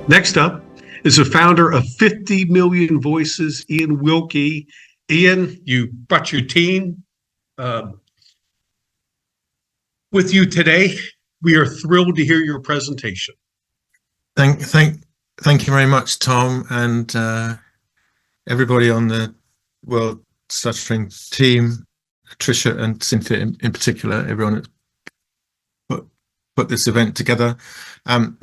Next up is the founder of 50 Million Voices, Iain Wilkie. Iain, you brought your team with you today. We are thrilled to hear your presentation. Thank you very much, Tom, and everybody on the World Stuttering team, Tricia and Cynthia in particular, everyone that's put this event together. I'm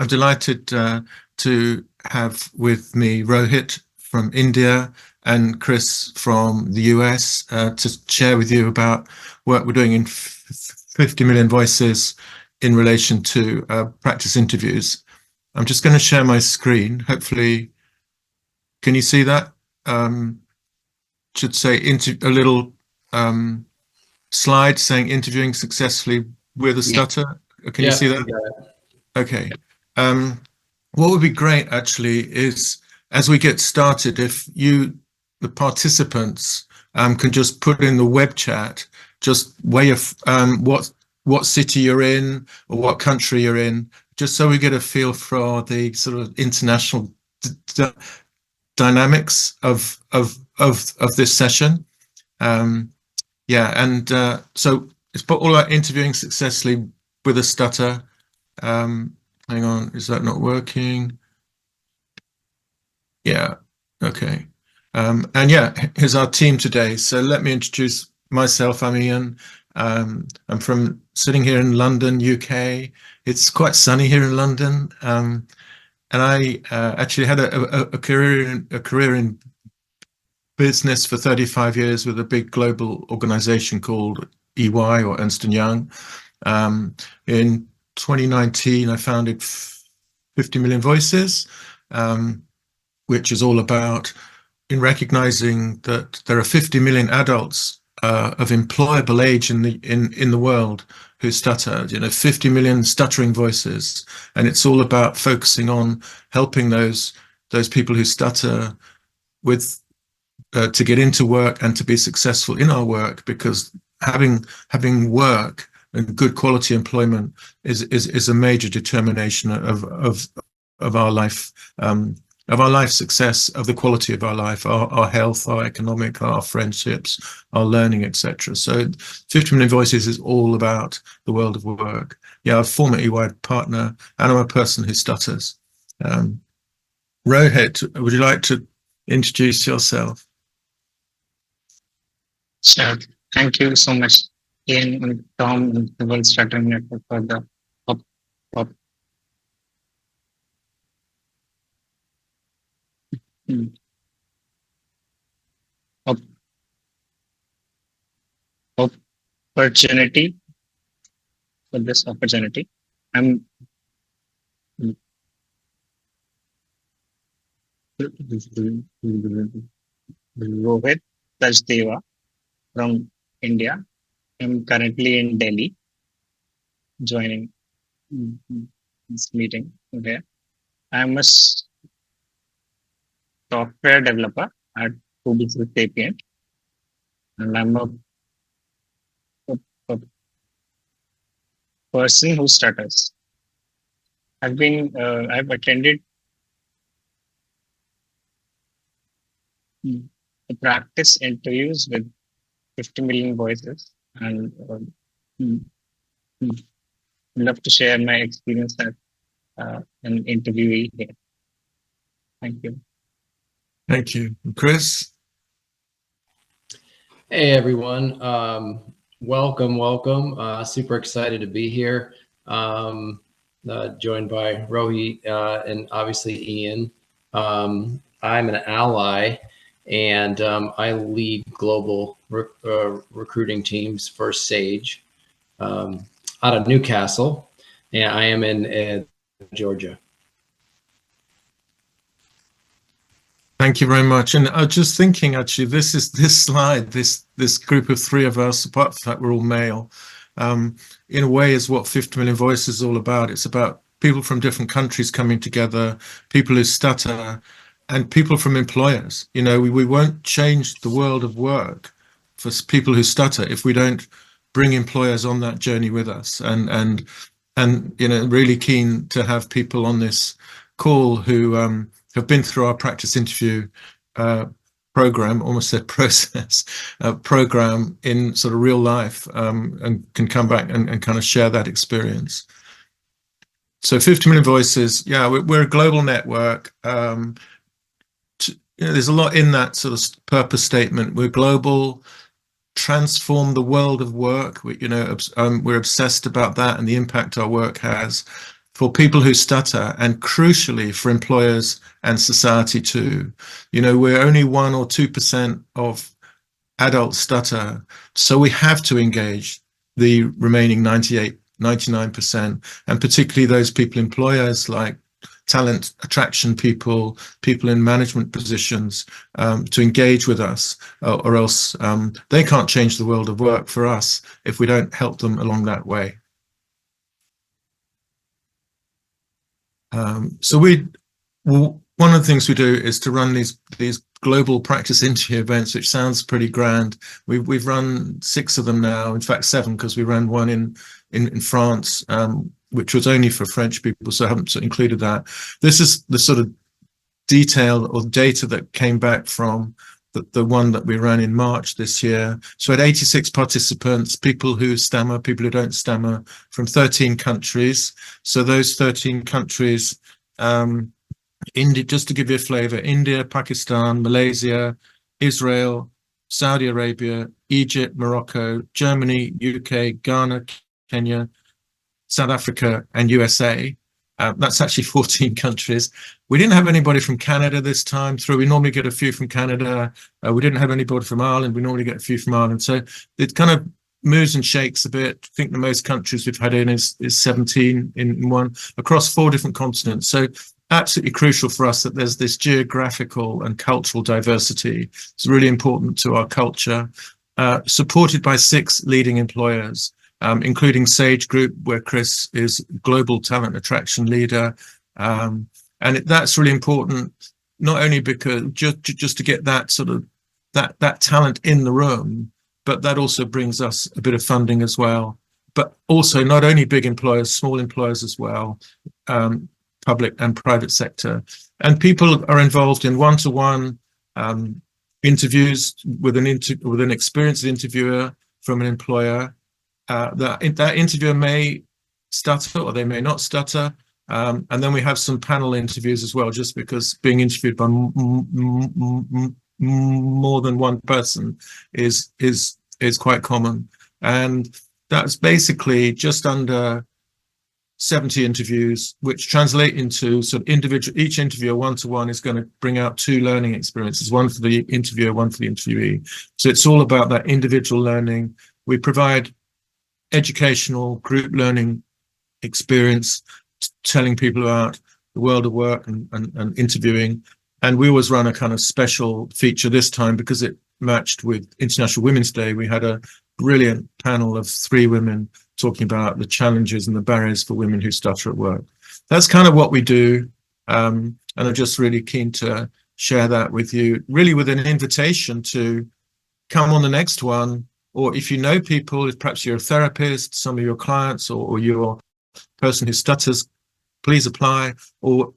delighted to have with me Rohit from India and Chris from the US to share with you about work we're doing in 50 Million Voices in relation to practice interviews. I'm just going to share my screen. Hopefully, can you see that? Should say a little slide saying interviewing successfully with a stutter. Can you see that? Okay. What would be great actually is, as we get started, if you, the participants, can just put in the web chat just where you're, what city you're in or what country you're in, just so we get a feel for the sort of international dynamics of this session. So it's all about interviewing successfully with a stutter. Hang on, is that not working? Yeah, okay. Here's our team today. So let me introduce myself. I'm Iain. I'm from sitting here in London, UK. It's quite sunny here in London. And I actually had a career in business for 35 years with a big global organization called EY or Ernst & Young. In 2019, I founded 50 Million Voices, which is all about in recognizing that there are 50 million adults of employable age in the world who stutter. 50 million stuttering voices, and it's all about focusing on helping those people who stutter with to get into work and to be successful in our work, because having work and good quality employment is a major determination of our life, of our life success, of the quality of our life, our health, our economic, our friendships, our learning, etc. So 50 Million Voices is all about the world of work. Yeah, I'm a former EY partner and I'm a person who stutters. Rohit, would you like to introduce yourself? Sure. Thank you so much, Iain and Tom and the World Stuttering Network for the opportunity. For this opportunity, I'm Rohit Tajdeva from India. I'm currently in Delhi, joining this meeting today. I'm a software developer at Business Sapient, and I'm a person who stutters. I've attended the practice interviews with 50 Million Voices, and love to share my experience as an interviewee here. Thank you. Thank you. Chris? Hey, everyone. Welcome. Super excited to be here. Joined by Rohit and obviously Iain. I'm an ally, and I lead global recruiting teams for Sage out of Newcastle, and I am in Georgia. Thank you very much. And I was just thinking, actually, this slide, this group of three of us, apart from the fact we're all male, in a way is what 50 Million Voices is all about. It's about people from different countries coming together, people who stutter, and people from employers. We won't change the world of work for people who stutter if we don't bring employers on that journey with us. And really keen to have people on this call who have been through our practice interview program, almost said process, program in sort of real life, and can come back and kind of share that experience. So 50 million voices, yeah, we're a global network. There's a lot in that sort of purpose statement. We're global, transform the world of work. We're obsessed about that and the impact our work has for people who stutter, and crucially for employers and society too. We're only 1 or 2% of adults stutter, so we have to engage the remaining 99%, and particularly those people, employers like talent attraction people in management positions, to engage with us, or else they can't change the world of work for us if we don't help them along that way. So one of the things we do is to run these global practice interview events, which sounds pretty grand. We've run 6 of them now, in fact 7, because we ran one in France, which was only for French people, so I haven't included that. This is the sort of detail or data that came back from the one that we ran in March this year. So we had 86 participants, people who stammer, people who don't stammer, from 13 countries. So those 13 countries, India, just to give you a flavor, India, Pakistan, Malaysia, Israel, Saudi Arabia, Egypt, Morocco, Germany, UK, Ghana, Kenya, South Africa, and USA. That's actually 14 countries. We didn't have anybody from Canada this time through. We normally get a few from Canada. We didn't have anybody from Ireland. We normally get a few from Ireland. So it kind of moves and shakes a bit. I think the most countries we've had in is 17 in one, across 4 different continents. So absolutely crucial for us that there's this geographical and cultural diversity. It's really important to our culture. Supported by 6 leading employers, including Sage Group, where Chris is global talent attraction leader. And that's really important, not only because just to get that sort of that talent in the room, but that also brings us a bit of funding as well. But also not only big employers, small employers as well, public and private sector. And people are involved in one-to-one interviews with an experienced interviewer from an employer. That interviewer may stutter or they may not stutter, and then we have some panel interviews as well, just because being interviewed by more than one person is quite common. And that's basically just under 70 interviews, which translate into sort of individual. Each interviewer one-to-one is going to bring out 2 learning experiences, one for the interviewer, one for the interviewee. So it's all about that individual learning. We provide educational group learning experience, telling people about the world of work and interviewing. And we always run a kind of special feature this time because it matched with International Women's Day. We had a brilliant panel of 3 women talking about the challenges and the barriers for women who stutter at work. That's kind of what we do. And I'm just really keen to share that with you, really with an invitation to come on the next one. Or if you know people, if perhaps you're a therapist, some of your clients, or you're a person who stutters, please apply, or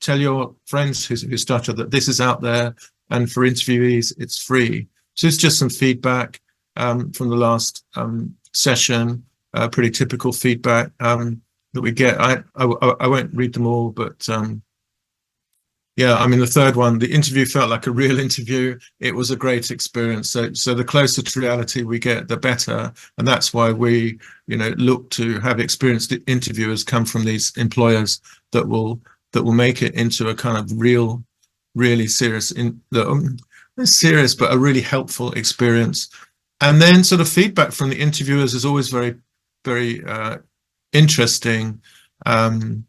tell your friends who stutter that this is out there, and for interviewees, it's free. So it's just some feedback from the last session, pretty typical feedback that we get. I won't read them all, but yeah, I mean, the third one, the interview felt like a real interview. It was a great experience. So the closer to reality we get, the better. And that's why we, look to have experienced interviewers come from these employers that will make it into a kind of really serious, serious, but a really helpful experience. And then sort of feedback from the interviewers is always very, very interesting. The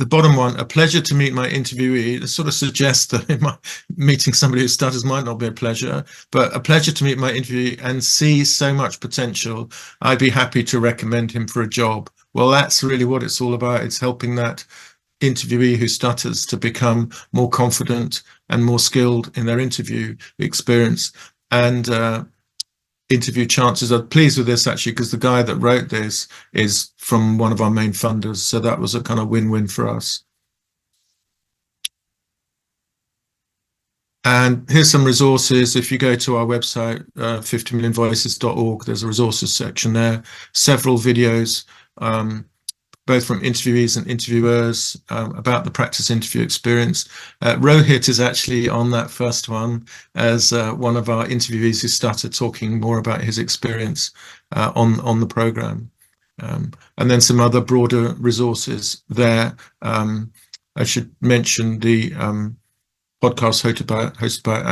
bottom one, a pleasure to meet my interviewee. It sort of suggests that meeting somebody who stutters might not be a pleasure, but a pleasure to meet my interviewee and see so much potential. I'd be happy to recommend him for a job. Well, that's really what it's all about. It's helping that interviewee who stutters to become more confident and more skilled in their interview experience. And interview chances. I'm pleased with this actually because the guy that wrote this is from one of our main funders, so that was a kind of win-win for us. And here's some resources. If you go to our website, 50millionvoices.org, there's a resources section there. Several videos, both from interviewees and interviewers, about the practice interview experience. Rohit is actually on that first one as one of our interviewees who started talking more about his experience on the program. And then some other broader resources there. I should mention the podcast hosted by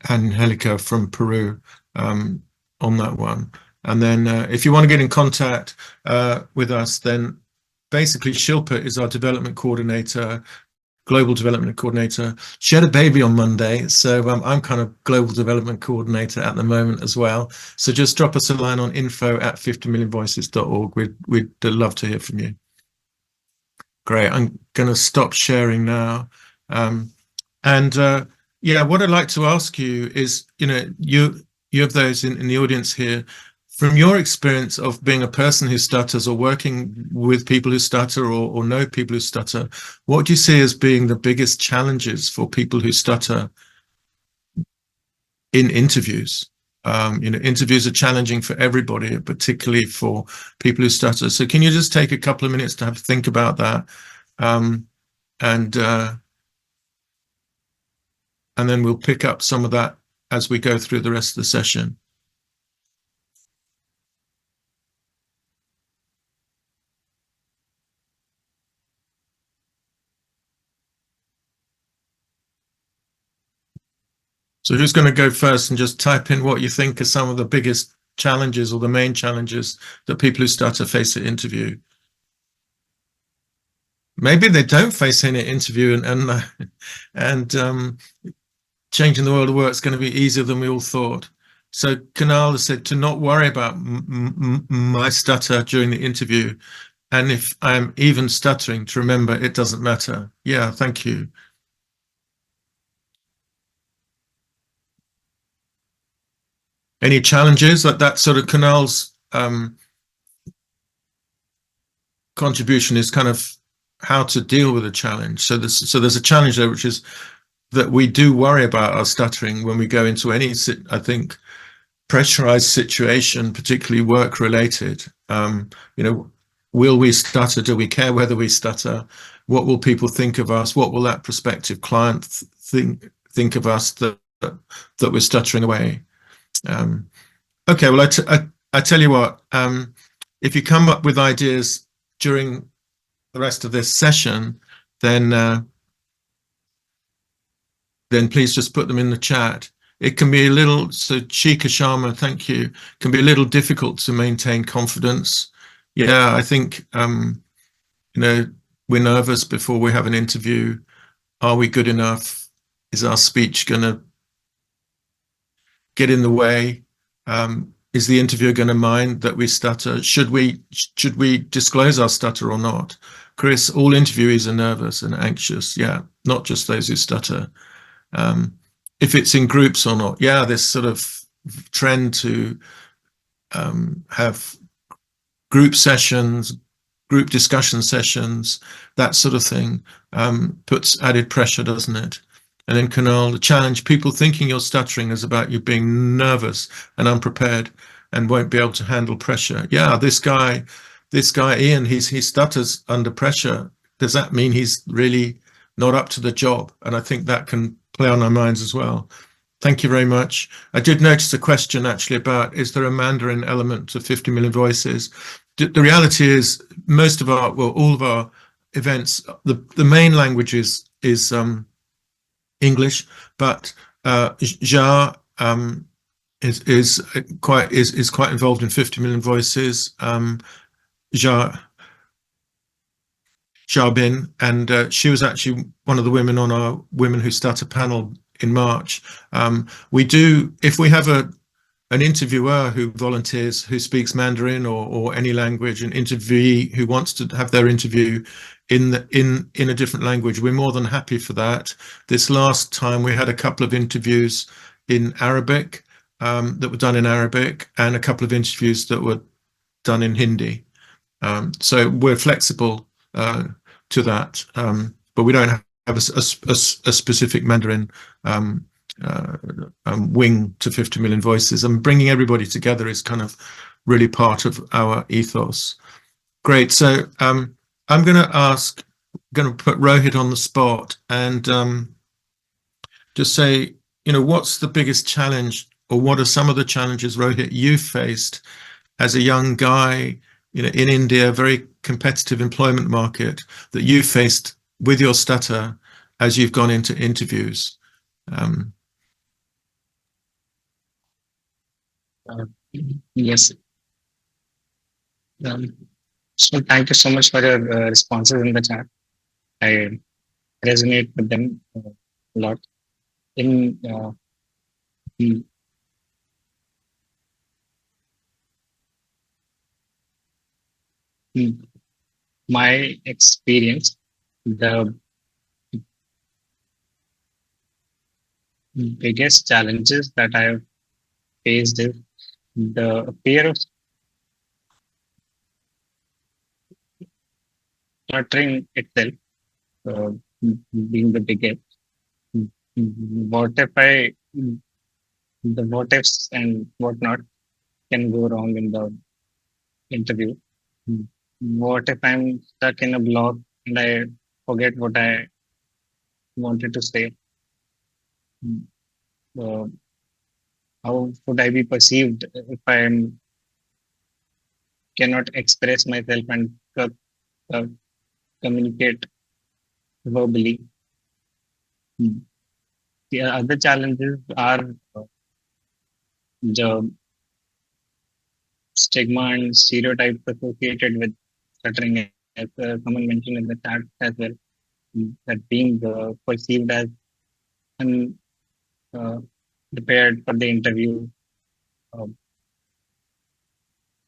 Angelica from Peru on that one. And then if you want to get in contact with us, then basically Shilpa is our development coordinator, global development coordinator. She had a baby on Monday, so I'm kind of global development coordinator at the moment as well. So just drop us a line on info@50millionvoices.org. We'd love to hear from you. Great. I'm going to stop sharing now. Yeah, what I'd like to ask you is, you have those in the audience here. From your experience of being a person who stutters or working with people who stutter or know people who stutter, what do you see as being the biggest challenges for people who stutter in interviews? Interviews are challenging for everybody, particularly for people who stutter. So can you just take a couple of minutes to have to think about that? And then we'll pick up some of that as we go through the rest of the session. So who's going to go first and just type in what you think are some of the biggest challenges or the main challenges that people who stutter face at interview? Maybe they don't face any interview and changing the world of work is going to be easier than we all thought. So Kunal has said to not worry about my stutter during the interview. And if I'm even stuttering, to remember it doesn't matter. Yeah, thank you. Any challenges? That sort of Kunal's contribution is kind of how to deal with a challenge. So there's a challenge there, which is that we do worry about our stuttering when we go into any, I think, pressurized situation, particularly work related. Will we stutter? Do we care whether we stutter? What will people think of us? What will that prospective client think of us that we're stuttering away? Okay, well, I tell you what, if you come up with ideas during the rest of this session, then please just put them in the chat. It can be a little, so Chika Sharma, thank you, can be a little difficult to maintain confidence. Yeah, I think, we're nervous before we have an interview. Are we good enough? Is our speech going to get in the way? Is the interviewer going to mind that we stutter? Should we disclose our stutter or not? Chris, all interviewees are nervous and anxious. Yeah, not just those who stutter. If it's in groups or not. Yeah, this sort of trend to have group sessions, group discussion sessions, that sort of thing puts added pressure, doesn't it? And then Kunal, the challenge, people thinking you're stuttering is about you being nervous and unprepared and won't be able to handle pressure. Yeah, this guy, Iain, he stutters under pressure. Does that mean he's really not up to the job? And I think that can play on our minds as well. Thank you very much. I did notice a question actually about, is there a Mandarin element to 50 Million Voices? The reality is all of our events, the main language is English, but Ja is quite involved in 50 Million Voices. Jabin, and she was actually one of the women on our Women Who Stutter panel in March. We do, if we have an interviewer who volunteers, who speaks Mandarin or any language, an interviewee who wants to have their interview in a different language, we're more than happy for that. This last time we had a couple of interviews in Arabic that were done in Arabic, and a couple of interviews that were done in Hindi. So we're flexible to that, but we don't a specific Mandarin wing to 50 million voices, and bringing everybody together is kind of really part of our ethos. Great. So I'm going to put Rohit on the spot and just say, what's the biggest challenge, or what are some of the challenges, Rohit, you faced as a young guy, in India, very competitive employment market, that you faced with your stutter as you've gone into interviews? Yes. So thank you so much for your responses in the chat. I resonate with them a lot. In my experience, the biggest challenges that I have faced is the fear of stuttering itself, being the biggest. What ifs and whatnot can go wrong in the interview. What if I'm stuck in a block and I forget what I wanted to say? How would I be perceived if I cannot express myself and communicate verbally? The other challenges are the stigma and stereotypes associated with stuttering, as someone mentioned in the chat as well, that being perceived as unprepared for the interview,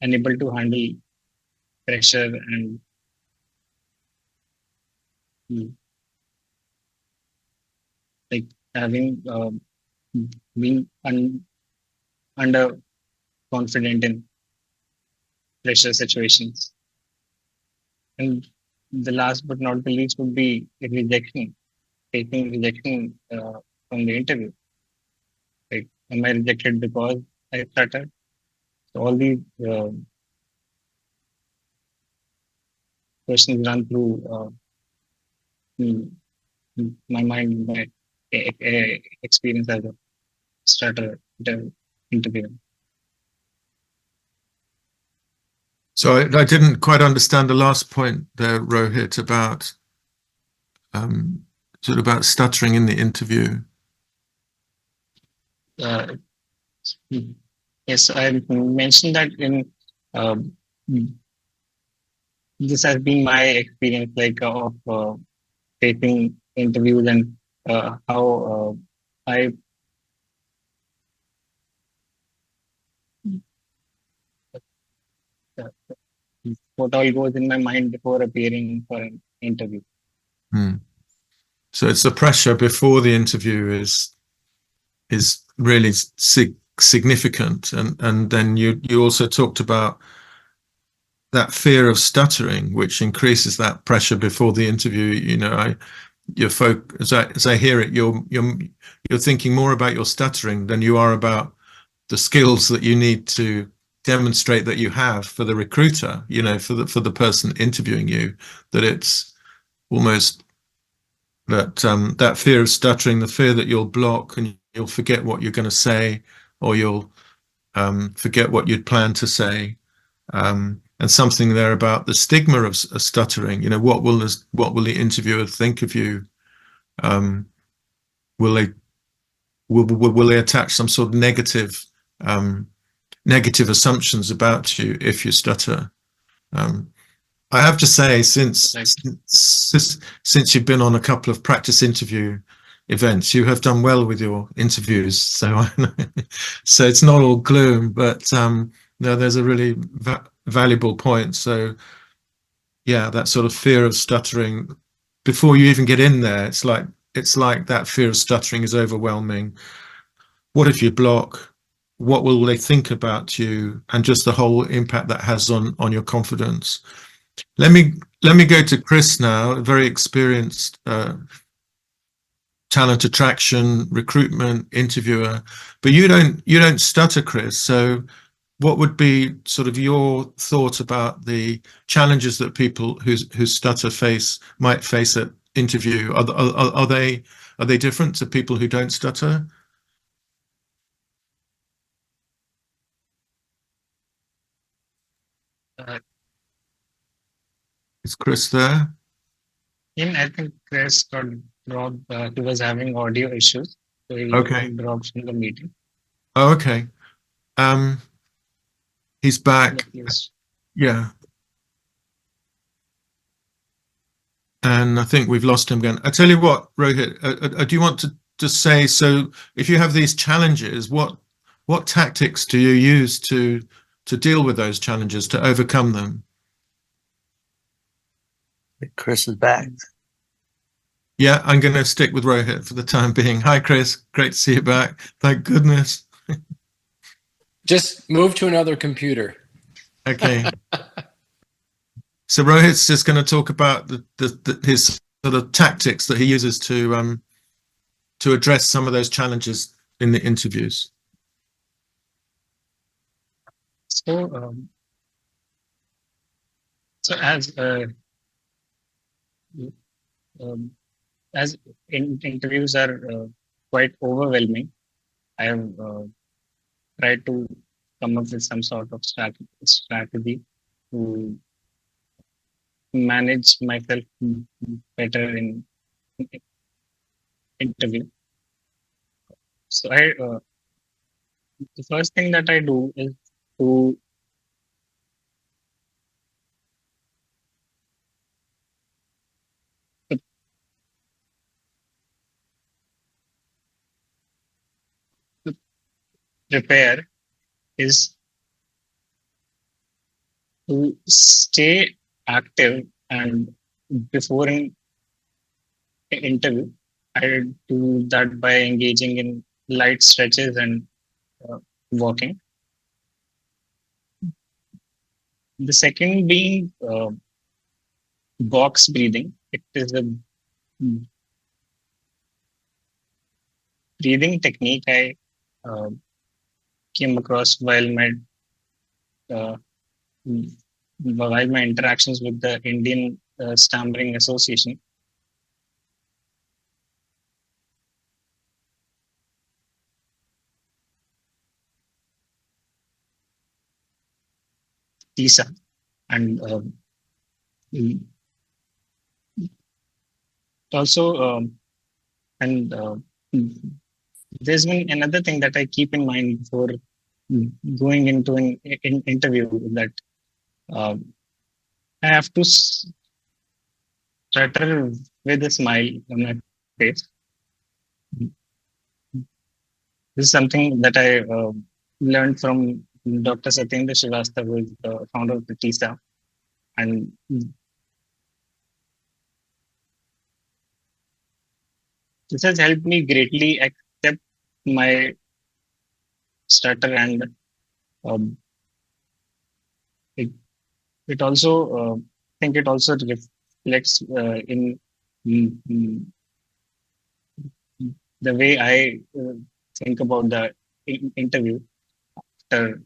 unable to handle pressure, and like having being under confident in pressure situations. And the last but not the least would be rejection, taking rejection from the interview. Like, am I rejected because I stuttered? So all these questions run through my mind, my experience as a stutter interviewer. So I didn't quite understand the last point there, Rohit, about sort of about stuttering in the interview. Yes, I mentioned that in this has been my experience, like of facing interviews and how what all goes in my mind before appearing for an interview. So it's the pressure before the interview is really significant, and then you also talked about that fear of stuttering, which increases that pressure before the interview. As I hear it, you're thinking more about your stuttering than you are about the skills that you need to demonstrate that you have for the recruiter, for the person interviewing you, that it's almost that that fear of stuttering, the fear that you'll block and you'll forget what you're going to say, or you'll forget what you'd planned to say, and something there about the stigma of stuttering. What will the interviewer think of you? Will they attach some sort of negative assumptions about you if you stutter? I have to say, since you've been on a couple of practice interview events, you have done well with your interviews. So it's not all gloom, but there's a really valuable point. So yeah, that sort of fear of stuttering before you even get in there, it's like that fear of stuttering is overwhelming. What if you block? What will they think about you? And just the whole impact that has on your confidence. Let me go to Chris now, a very experienced talent attraction, recruitment, interviewer, but you don't stutter, Chris. So what would be sort of your thought about the challenges that people who stutter might face at interview? Are they different to people who don't stutter? Is Chris there? I think Chris got dropped. He was having audio issues, so he dropped from the meeting. Oh, okay. He's back. Yes. Yeah. And I think we've lost him again. I tell you what, Rohit, do you want to just say, so if you have these challenges, what tactics do you use to deal with those challenges, to overcome them? Chris is back. Yeah, I'm going to stick with Rohit for the time being. Hi, Chris. Great to see you back. Thank goodness. Just move to another computer. Okay. So Rohit's just going to talk about his sort of tactics that he uses to address some of those challenges in the interviews. So as interviews are quite overwhelming, I have tried to come up with some sort of strategy to manage myself better in interview. So the first thing that I do is to prepare is to stay active, and before an interview, I do that by engaging in light stretches and walking. The second being box breathing. It is a breathing technique I came across while my interactions with the Indian Stammering Association. TISA, and also there's been another thing that I keep in mind before going into an interview, that I have to stutter with a smile on my face. This is something that I learned from Dr. Satyendra Srivastava, who is the founder of the TISA, and this has helped me greatly accept my stutter, and it also I think it also reflects in the way I think about the interview after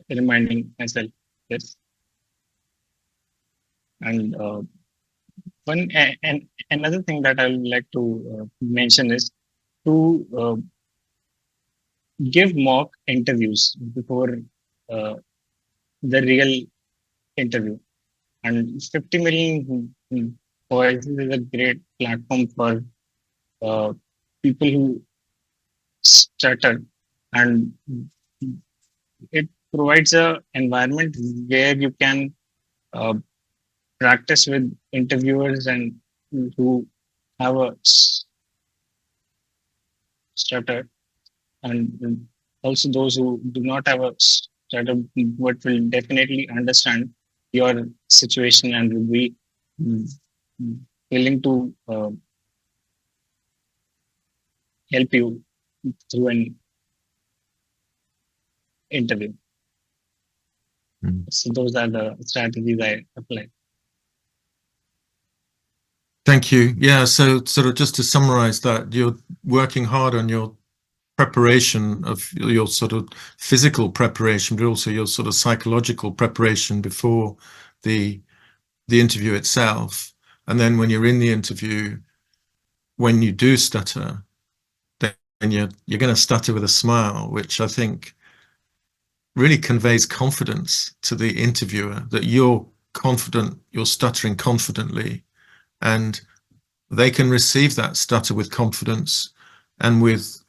reminding myself this. And another thing that I would like to mention is to give mock interviews before the real interview. And 50 million voices is a great platform for people who stutter, and it provides an environment where you can practice with interviewers and who have a stutter, and also those who do not have a stutter but will definitely understand your situation and will be willing to help you through an interview. So those are the strategies I apply. Thank you. Yeah, so sort of just to summarize that, you're working hard on your preparation of your sort of physical preparation, but also your sort of psychological preparation before the interview itself. And then when you're in the interview, when you do stutter, then you're going to stutter with a smile, which I think really conveys confidence to the interviewer, that you're confident, you're stuttering confidently, and they can receive that stutter with confidence and with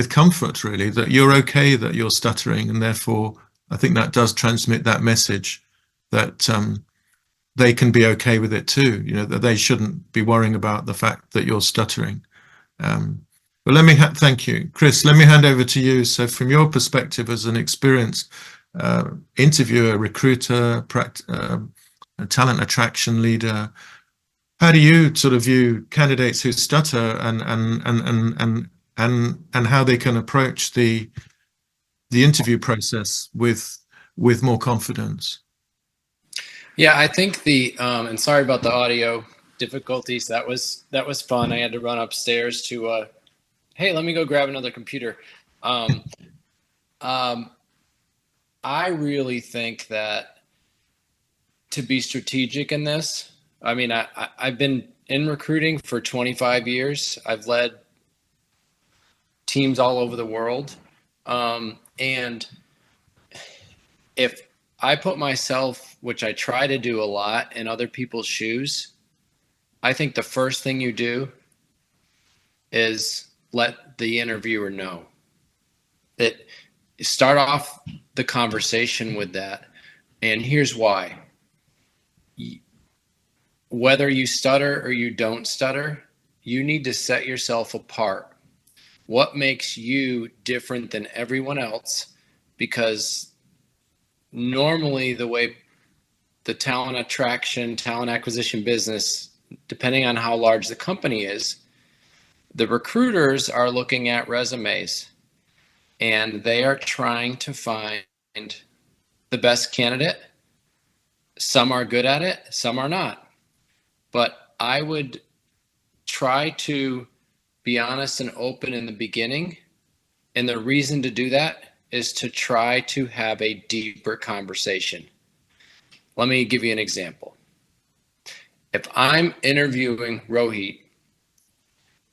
comfort, really, that you're okay, that you're stuttering. And therefore, I think that does transmit that message that they can be okay with it too, you know, that they shouldn't be worrying about the fact that you're stuttering. But let me thank you, Chris. Let me hand over to you. So from your perspective as an experienced interviewer, recruiter, talent attraction leader, how do you sort of view candidates who stutter and how they can approach the interview process with more confidence? Yeah, I think and sorry about the audio difficulties. That was fun. I had to run upstairs to hey, let me go grab another computer. I really think that to be strategic in this, I mean, I've been in recruiting for 25 years. I've led teams all over the world. And if I put myself, which I try to do a lot, in other people's shoes, I think the first thing you do is let the interviewer know. That start off the conversation with that. And here's why. Whether you stutter or you don't stutter, you need to set yourself apart. What makes you different than everyone else? Because normally the way the talent attraction, talent acquisition business, depending on how large the company is, the recruiters are looking at resumes and they are trying to find the best candidate. Some are good at it, some are not. But I would try to be honest and open in the beginning. And the reason to do that is to try to have a deeper conversation. Let me give you an example. If I'm interviewing Rohit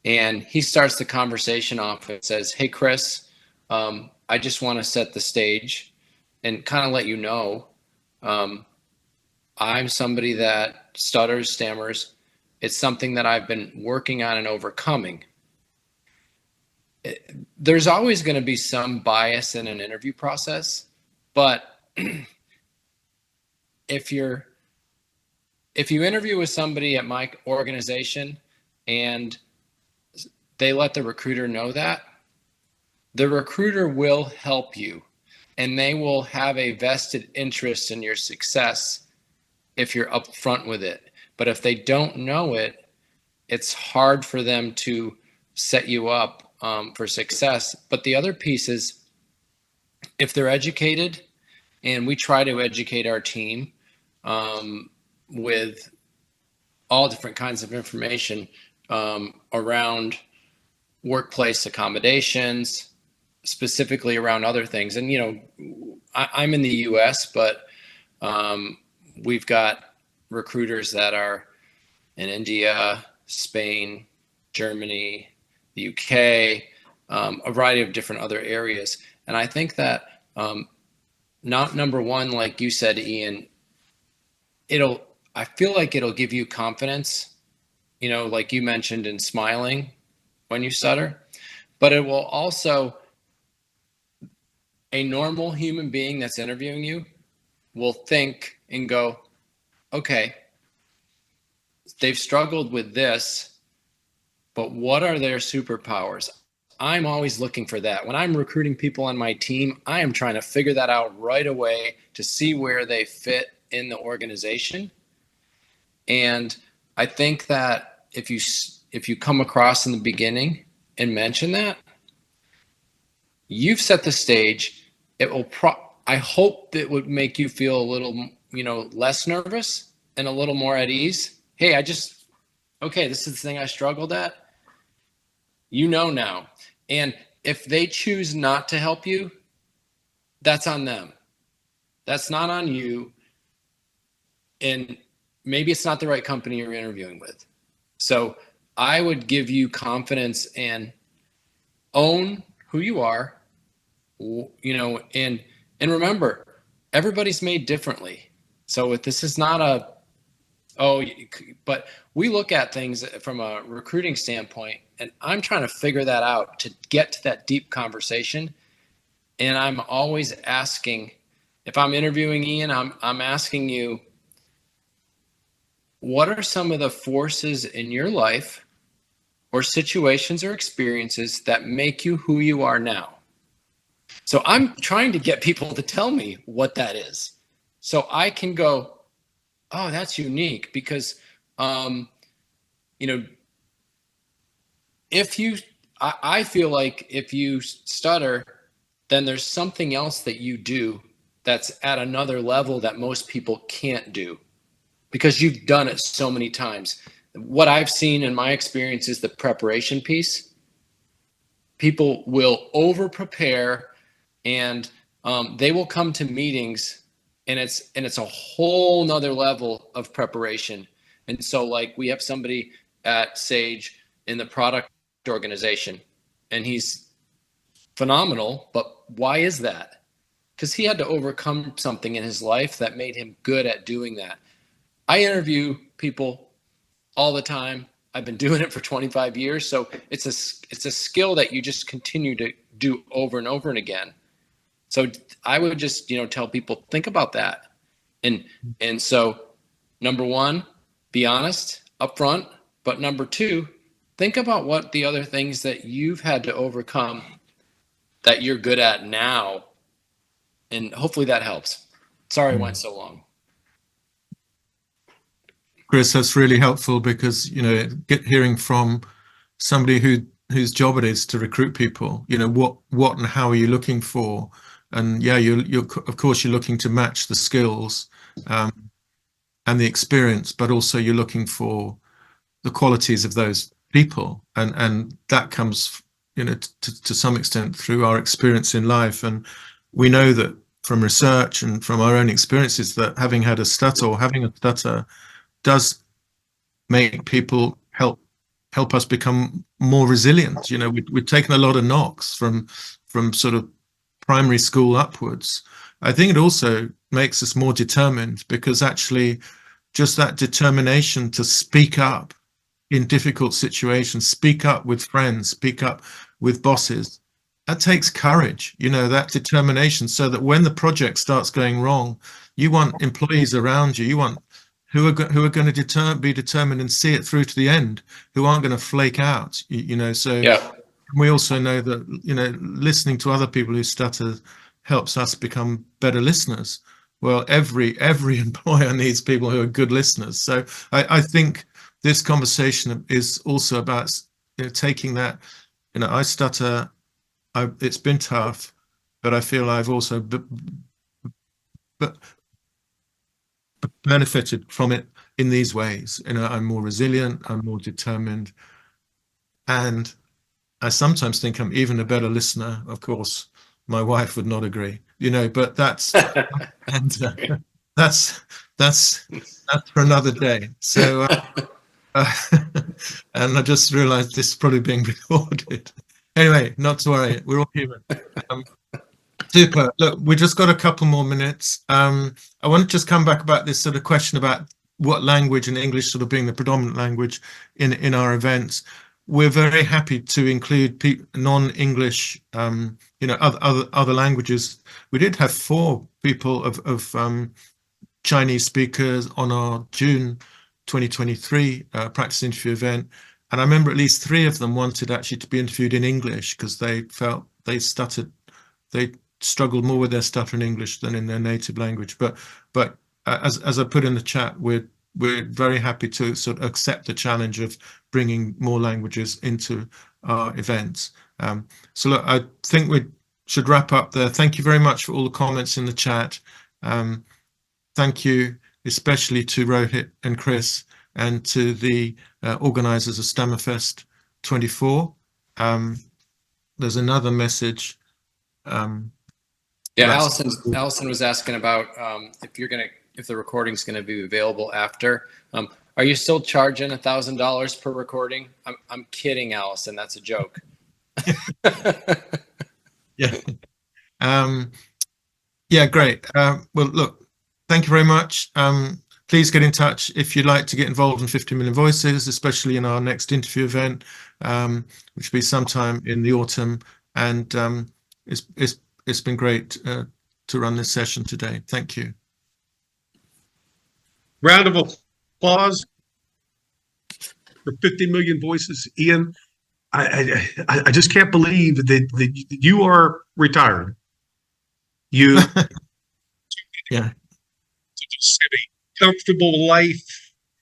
and he starts the conversation off and says, hey, Chris, I just want to set the stage and kind of let you know, I'm somebody that stutters, stammers. It's something that I've been working on and overcoming. There's always going to be some bias in an interview process, but if you interview with somebody at my organization and they let the recruiter know that, the recruiter will help you and they will have a vested interest in your success if you're upfront with it. But if they don't know it, it's hard for them to set you up for success. But the other piece is, if they're educated, and we try to educate our team with all different kinds of information around workplace accommodations, specifically around other things. And, you know, I'm in the US, but we've got recruiters that are in India, Spain, Germany, the UK, a variety of different other areas. And I think that not number one, like you said, Ian, I feel like it'll give you confidence, you know, like you mentioned, in smiling when you stutter, but it will also, a normal human being that's interviewing you will think and go, okay, they've struggled with this, but what are their superpowers? I'm always looking for that. When I'm recruiting people on my team, I am trying to figure that out right away to see where they fit in the organization. And I think that if you come across in the beginning and mention that, you've set the stage. It will I hope it would make you feel a little, you know, less nervous and a little more at ease. Hey, okay, this is the thing I struggled at. You know now. And if they choose not to help you, that's on them. That's not on you. And maybe it's not the right company you're interviewing with. So I would give you confidence and own who you are, you know, and remember, everybody's made differently. So if this is not a, but we look at things from a recruiting standpoint, and I'm trying to figure that out to get to that deep conversation. And I'm always asking, if I'm interviewing Ian, I'm asking you, what are some of the forces in your life or situations or experiences that make you who you are now? So I'm trying to get people to tell me what that is. So I can go, oh, that's unique, because, you know, I feel like if you stutter, then there's something else that you do that's at another level that most people can't do, because you've done it so many times. What I've seen in my experience is the preparation piece. People will over prepare, and they will come to meetings, and it's a whole nother level of preparation. And so, like, we have somebody at Sage in the product organization, and he's phenomenal. But why is that? Because he had to overcome something in his life that made him good at doing that. I interview people all the time. I've been doing it for 25 years. So it's a skill that you just continue to do over and over and again. So I would just, tell people, think about that. And so, number one, be honest upfront. But number two, think about what the other things that you've had to overcome that you're good at now. And hopefully that helps. Sorry I went so long. Chris, that's really helpful, because, hearing from somebody whose job it is to recruit people, what and how are you looking for? And yeah, you're of course you're looking to match the skills and the experience, but also you're looking for the qualities of those people, and that comes, to some extent through our experience in life. And we know that from research and from our own experiences that having had a stutter or having a stutter does make people help us become more resilient. We've taken a lot of knocks from sort of primary school upwards. I think it also makes us more determined, because actually just that determination to speak up in difficult situations, speak up with friends, speak up with bosses, that takes courage, that determination, so that when the project starts going wrong, you want employees around you, you want who are going to be determined and see it through to the end, who aren't going to flake out, so yeah. We also know that, listening to other people who stutter helps us become better listeners. Well, every employer needs people who are good listeners. So I think this conversation is also about, taking that, I stutter, it's been tough, but I feel I've also benefited from it in these ways. I'm more resilient, I'm more determined, and I sometimes think I'm even a better listener. Of course, my wife would not agree, but that's and that's for another day. So, and I just realised this is probably being recorded. Anyway, not to worry, we're all human. Super. Look, we just got a couple more minutes. I want to just come back about this sort of question about what language, and English sort of being the predominant language in our events. We're very happy to include non-English, other languages. We did have 4 people of Chinese speakers on our June 2023 practice interview event, and I remember at least 3 of them wanted actually to be interviewed in English, because they felt they stuttered, they struggled more with their stutter in English than in their native language. But as I put in the chat, we're very happy to sort of accept the challenge of bringing more languages into our events. So look, I think we should wrap up there. Thank you very much for all the comments in the chat. Thank you especially to Rohit and Chris and to the organisers of StutterFest 24. There's another message. Allison was asking about if the recording's gonna be available after. Are you still charging $1,000 per recording? I'm kidding, Allison. That's a joke. Yeah. Yeah, great. Well, look, thank you very much. Please get in touch if you'd like to get involved in 50 Million Voices, especially in our next interview event, which will be sometime in the autumn. And it's been great to run this session today. Thank you. Round of applause for 50 Million Voices. Iain, I just can't believe that you are retired. You Yeah. just have a comfortable life,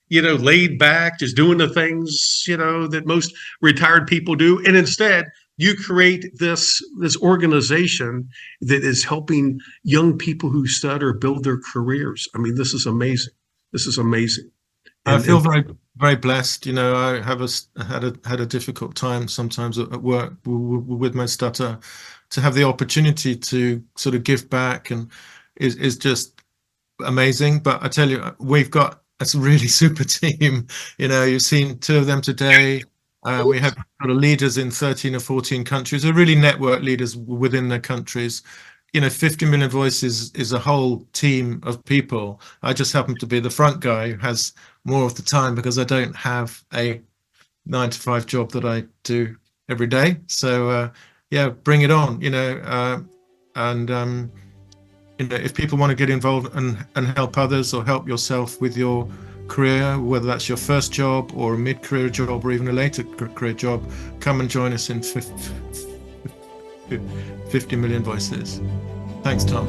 laid back, just doing the things, that most retired people do. And instead, you create this organization that is helping young people who stutter build their careers. I mean, this is amazing. This is amazing. I feel very, very blessed. I have had a difficult time sometimes at work with my stutter. To have the opportunity to sort of give back and is just amazing. But I tell you, we've got a really super team. You've seen two of them today. We have sort of leaders in 13 or 14 countries, are really network leaders within their countries. 50 Million Voices is a whole team of people. I just happen to be the front guy who has more of the time because I don't have a 9-to-5 job that I do every day. So yeah, bring it on, and if people want to get involved and help others or help yourself with your career, whether that's your first job or a mid-career job or even a later career job, come and join us in 50 Million Voices. Thanks, Tom.